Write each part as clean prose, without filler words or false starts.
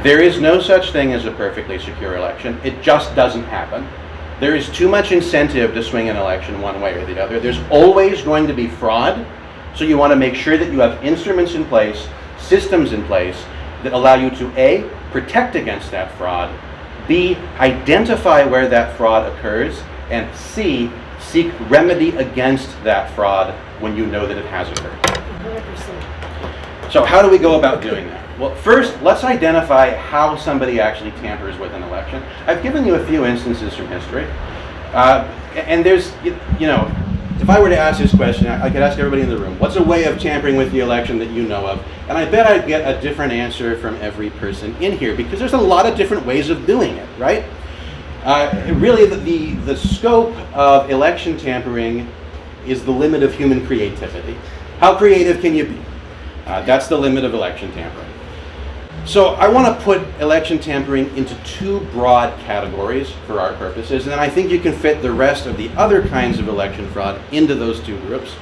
There is no such thing as a perfectly secure election. It just doesn't happen. There is too much incentive to swing an election one way or the other. There's always going to be fraud, so you want to make sure that you have instruments in place, systems in place, that allow you to A, protect against that fraud, B, identify where that fraud occurs, and C, seek remedy against that fraud when you know that it has occurred. 100%. So how do we go about doing that? Well, first, let's identify how somebody actually tampers with an election. I've given you a few instances from history. And there's, you know, if I were to ask this question, I could ask everybody in the room, what's a way of tampering with the election that you know of? And I bet I'd get a different answer from every person in here, because there's a lot of different ways of doing it, right? Really, the scope of election tampering is the limit of human creativity. How creative can you be? That's the limit of election tampering. So I want to put election tampering into two broad categories for our purposes, and then I think you can fit the rest of the other kinds of election fraud into those two groups.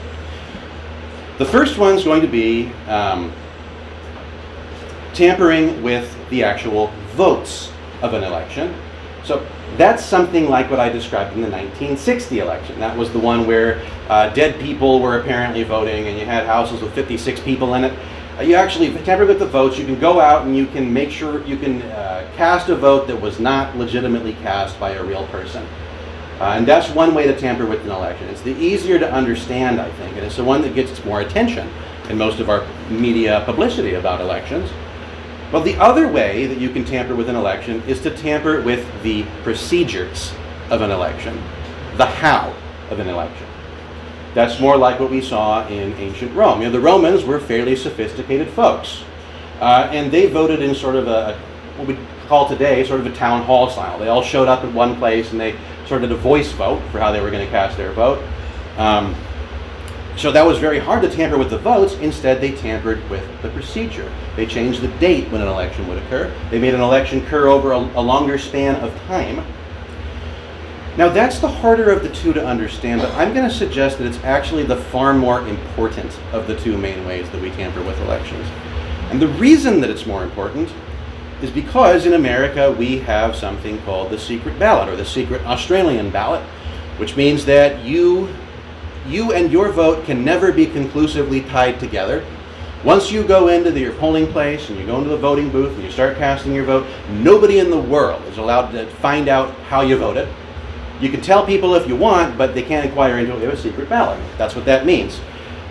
The first one's going to be tampering with the actual votes of an election. So that's something like what I described in the 1960 election. That was the one where dead people were apparently voting, and you had houses with 56 people in it. You actually tamper with the votes. You can go out and you can make sure you can cast a vote that was not legitimately cast by a real person. And that's one way to tamper with an election. It's the easier to understand, I think, and it's the one that gets more attention in most of our media publicity about elections. Well, the other way that you can tamper with an election is to tamper with the procedures of an election, the how of an election. That's more like what we saw in ancient Rome. You know, the Romans were fairly sophisticated folks, and they voted in sort of what we call today sort of a town hall style. They all showed up at one place and they sort of did a voice vote for how they were going to cast their vote. So that was very hard to tamper with the votes. Instead, they tampered with the procedure. They changed the date when an election would occur. They made an election occur over a longer span of time. Now that's the harder of the two to understand, but I'm going to suggest that it's actually the far more important of the two main ways that we tamper with elections. And the reason that it's more important is because in America we have something called the secret ballot, or the secret Australian ballot, which means that you and your vote can never be conclusively tied together. Once you go into your polling place and you go into the voting booth and you start casting your vote, nobody in the world is allowed to find out how you voted. You can tell people if you want, but they can't inquire into it. We have a secret ballot. That's what that means.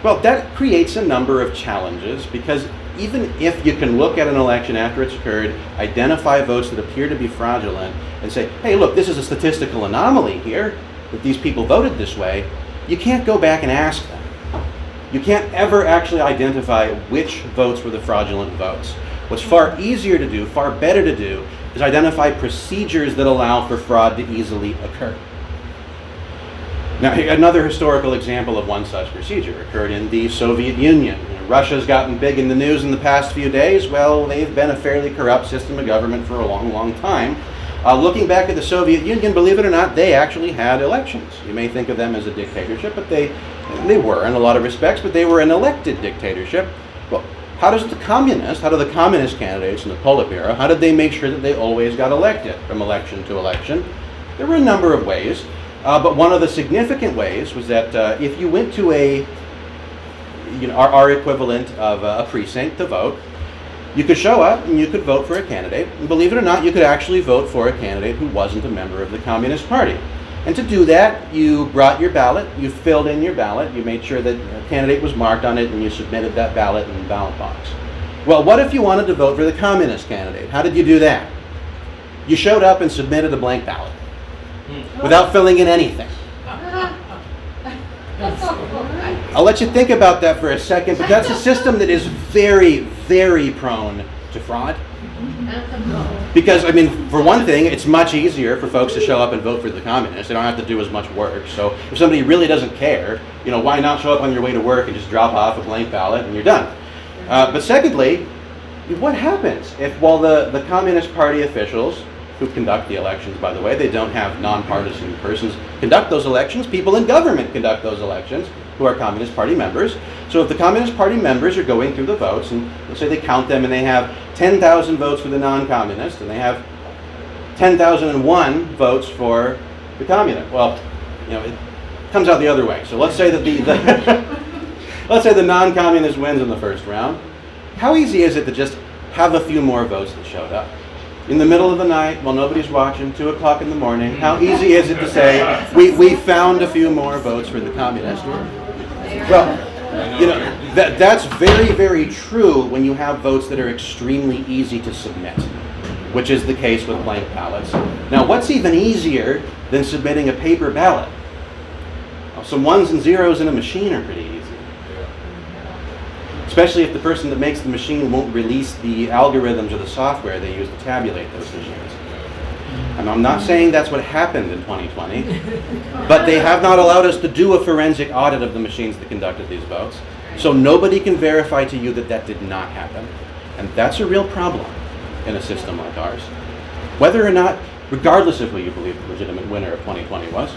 Well, that creates a number of challenges, because even if you can look at an election after it's occurred, identify votes that appear to be fraudulent, and say, hey, look, this is a statistical anomaly here, that these people voted this way, you can't go back and ask them. You can't ever actually identify which votes were the fraudulent votes. What's far easier to do, far better to do, is identify procedures that allow for fraud to easily occur. Now, another historical example of one such procedure occurred in the Soviet Union. Russia's gotten big in the news in the past few days. Well, they've been a fairly corrupt system of government for a long, long time. Looking back at the Soviet Union, believe it or not, they actually had elections. You may think of them as a dictatorship, but they were in a lot of respects, but they were an elected dictatorship. Well, how do the communist candidates in the Politburo, how did they make sure that they always got elected from election to election? There were a number of ways, but one of the significant ways was that if you went to our equivalent of a precinct to vote, you could show up and you could vote for a candidate. And believe it or not, you could actually vote for a candidate who wasn't a member of the Communist Party. And to do that, you brought your ballot, you filled in your ballot, you made sure that a candidate was marked on it, and you submitted that ballot in the ballot box. Well, what if you wanted to vote for the communist candidate? How did you do that? You showed up and submitted a blank ballot without filling in anything. I'll let you think about that for a second, but that's a system that is very, very prone to fraud. Because, I mean, for one thing, it's much easier for folks to show up and vote for the communists. They don't have to do as much work. So if somebody really doesn't care, why not show up on your way to work and just drop off a blank ballot and you're done? But secondly, what happens if, while the Communist Party officials, who conduct the elections, by the way, they don't have nonpartisan persons conduct those elections, people in government conduct those elections, who are Communist Party members. So if the Communist Party members are going through the votes, and let's say they count them and they have 10,000 votes for the non-communist, and they have 10,001 votes for the communist. Well, it comes out the other way. So let's say that let's say the non-communist wins in the first round. How easy is it to just have a few more votes that showed up? In the middle of the night, while nobody's watching, 2 o'clock in the morning, how easy is it to say, we found a few more votes for the communist? Well, that's very, very true when you have votes that are extremely easy to submit, which is the case with blank ballots. Now, what's even easier than submitting a paper ballot? Well, some ones and zeros in a machine are pretty easy. Especially if the person that makes the machine won't release the algorithms or the software they use to tabulate those machines. And I'm not saying that's what happened in 2020, but they have not allowed us to do a forensic audit of the machines that conducted these votes. So nobody can verify to you that that did not happen. And that's a real problem in a system like ours. Whether or not, regardless of who you believe the legitimate winner of 2020 was,